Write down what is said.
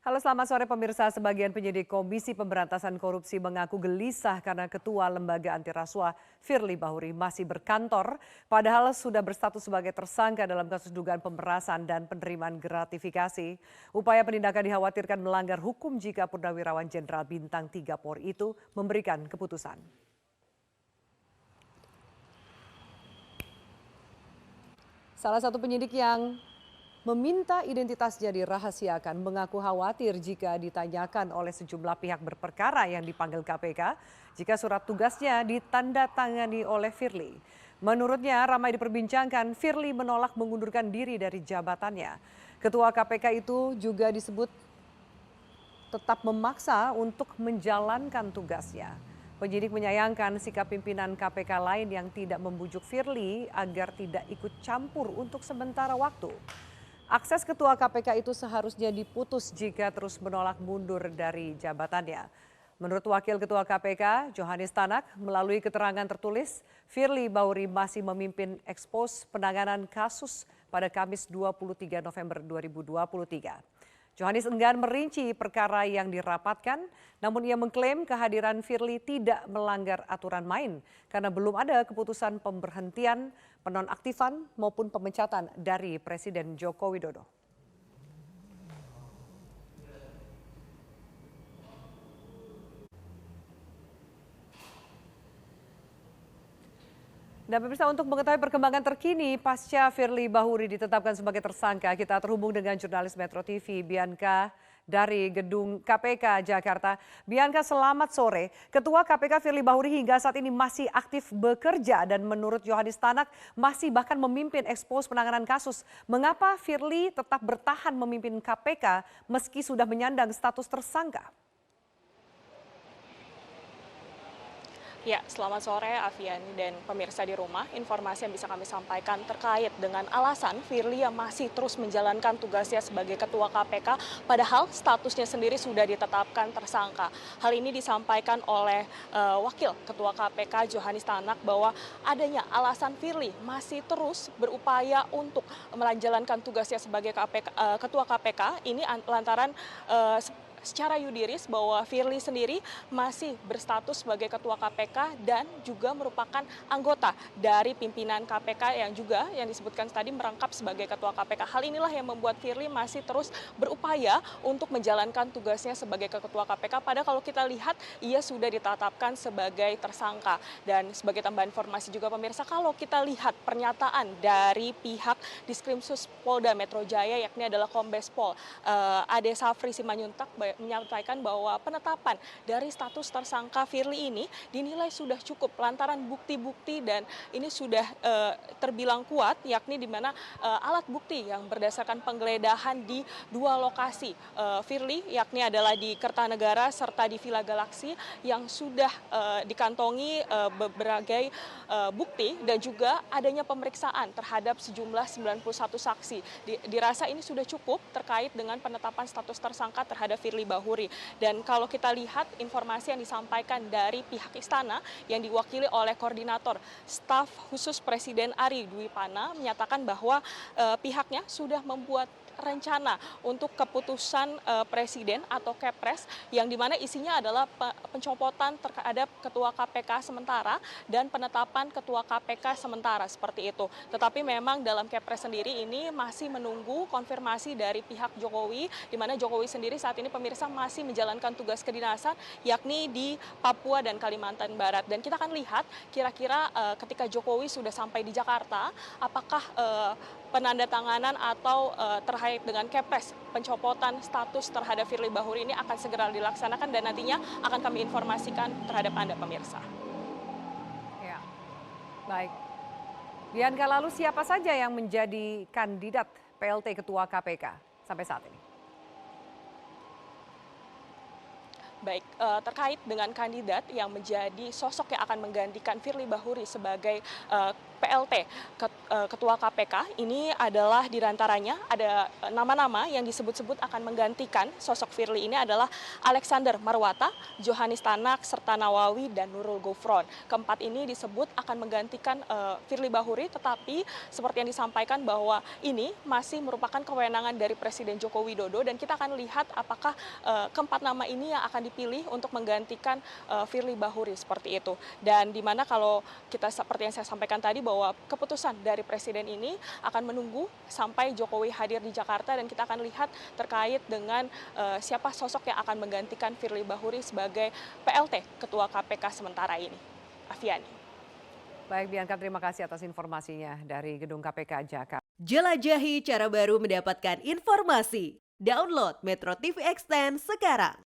Halo, selamat sore pemirsa. Sebagian penyidik Komisi Pemberantasan Korupsi mengaku gelisah karena Ketua Lembaga Anti Rasuah Firly Bahuri masih berkantor, padahal sudah berstatus sebagai tersangka dalam kasus dugaan pemerasan dan penerimaan gratifikasi. Upaya penindakan dikhawatirkan melanggar hukum jika Purnawirawan Jenderal Bintang 3 Polri itu memberikan keputusan. Salah satu penyidik yang meminta identitasnya dirahasiakan mengaku khawatir jika ditanyakan oleh sejumlah pihak berperkara yang dipanggil KPK jika surat tugasnya ditandatangani oleh Firly. Menurutnya ramai diperbincangkan Firly menolak mengundurkan diri dari jabatannya. Ketua KPK itu juga disebut tetap memaksa untuk menjalankan tugasnya. Penyidik menyayangkan sikap pimpinan KPK lain yang tidak membujuk Firly agar tidak ikut campur untuk sementara waktu. Akses Ketua KPK itu seharusnya diputus jika terus menolak mundur dari jabatannya. Menurut Wakil Ketua KPK, Johannes Tanak, melalui keterangan tertulis, Firly Bahuri masih memimpin ekspos penanganan kasus pada Kamis 23 November 2023. Johannes enggan merinci perkara yang dirapatkan, namun ia mengklaim kehadiran Firly tidak melanggar aturan main karena belum ada keputusan pemberhentian, penonaktifan maupun pemecatan dari Presiden Joko Widodo. Dan pemirsa, untuk mengetahui perkembangan terkini pasca Firly Bahuri ditetapkan sebagai tersangka, kita terhubung dengan jurnalis Metro TV Bianca dari Gedung KPK Jakarta. Bianca, selamat sore. Ketua KPK Firly Bahuri hingga saat ini masih aktif bekerja dan menurut Johannes Tanak masih bahkan memimpin ekspos penanganan kasus. Mengapa Firly tetap bertahan memimpin KPK meski sudah menyandang status tersangka? Ya, selamat sore Aviani dan pemirsa di rumah. Informasi yang bisa kami sampaikan terkait dengan alasan Firly yang masih terus menjalankan tugasnya sebagai Ketua KPK, padahal statusnya sendiri sudah ditetapkan tersangka. Hal ini disampaikan oleh Wakil Ketua KPK Johannes Tanak bahwa adanya alasan Firly masih terus berupaya untuk menjalankan tugasnya sebagai Ketua KPK ini lantaran secara yudiris bahwa Firly sendiri masih berstatus sebagai Ketua KPK dan juga merupakan anggota dari pimpinan KPK yang disebutkan tadi merangkap sebagai Ketua KPK. Hal inilah yang membuat Firly masih terus berupaya untuk menjalankan tugasnya sebagai Ketua KPK. Padahal kalau kita lihat ia sudah ditetapkan sebagai tersangka. Dan sebagai tambahan informasi juga pemirsa, kalau kita lihat pernyataan dari pihak Diskrimsus Polda Metro Jaya yakni adalah Kombes Pol Ade Safri Simanjuntak menyampaikan bahwa penetapan dari status tersangka Firly ini dinilai sudah cukup lantaran bukti-bukti dan ini sudah terbilang kuat, yakni di mana alat bukti yang berdasarkan penggeledahan di dua lokasi Firly, yakni adalah di Kertanegara serta di Villa Galaxy yang sudah dikantongi berbagai bukti dan juga adanya pemeriksaan terhadap sejumlah 91 saksi. Dirasa ini sudah cukup terkait dengan penetapan status tersangka terhadap Firly Bahuri. Dan kalau kita lihat informasi yang disampaikan dari pihak istana yang diwakili oleh koordinator staf khusus Presiden Ari Dwi Pana menyatakan bahwa pihaknya sudah membuat rencana untuk keputusan presiden atau Kepres yang dimana isinya adalah pencopotan terhadap Ketua KPK sementara dan penetapan Ketua KPK sementara seperti itu. Tetapi memang dalam Kepres sendiri ini masih menunggu konfirmasi dari pihak Jokowi, di mana Jokowi sendiri saat ini pemirsa masih menjalankan tugas kedinasan yakni di Papua dan Kalimantan Barat. Dan kita akan lihat kira-kira ketika Jokowi sudah sampai di Jakarta, apakah penandatanganan atau terkait dengan Kepres pencopotan status terhadap Firly Bahuri ini akan segera dilaksanakan dan nantinya akan kami informasikan terhadap Anda pemirsa. Ya, baik. Bianca, lalu siapa saja yang menjadi kandidat PLT Ketua KPK sampai saat ini? Baik, terkait dengan kandidat yang menjadi sosok yang akan menggantikan Firly Bahuri sebagai PLT Ketua KPK. Ini adalah diantaranya ada nama-nama yang disebut-sebut akan menggantikan sosok Firly ini adalah Alexander Marwata, Johanis Tanak, serta Nawawi dan Nurul Gufron. Keempat ini disebut akan menggantikan Firly Bahuri, tetapi seperti yang disampaikan bahwa ini masih merupakan kewenangan dari Presiden Joko Widodo dan kita akan lihat apakah keempat nama ini yang akan dipilih untuk menggantikan Firly Bahuri seperti itu. Dan di mana kalau kita seperti yang saya sampaikan tadi bahwa keputusan dari Presiden ini akan menunggu sampai Jokowi hadir di Jakarta dan kita akan lihat terkait dengan siapa sosok yang akan menggantikan Firly Bahuri sebagai PLT Ketua KPK sementara ini. Afiani. Baik Bianca, terima kasih atas informasinya dari Gedung KPK Jakarta. Jelajahi cara baru mendapatkan informasi. Download Metro TV Extend sekarang.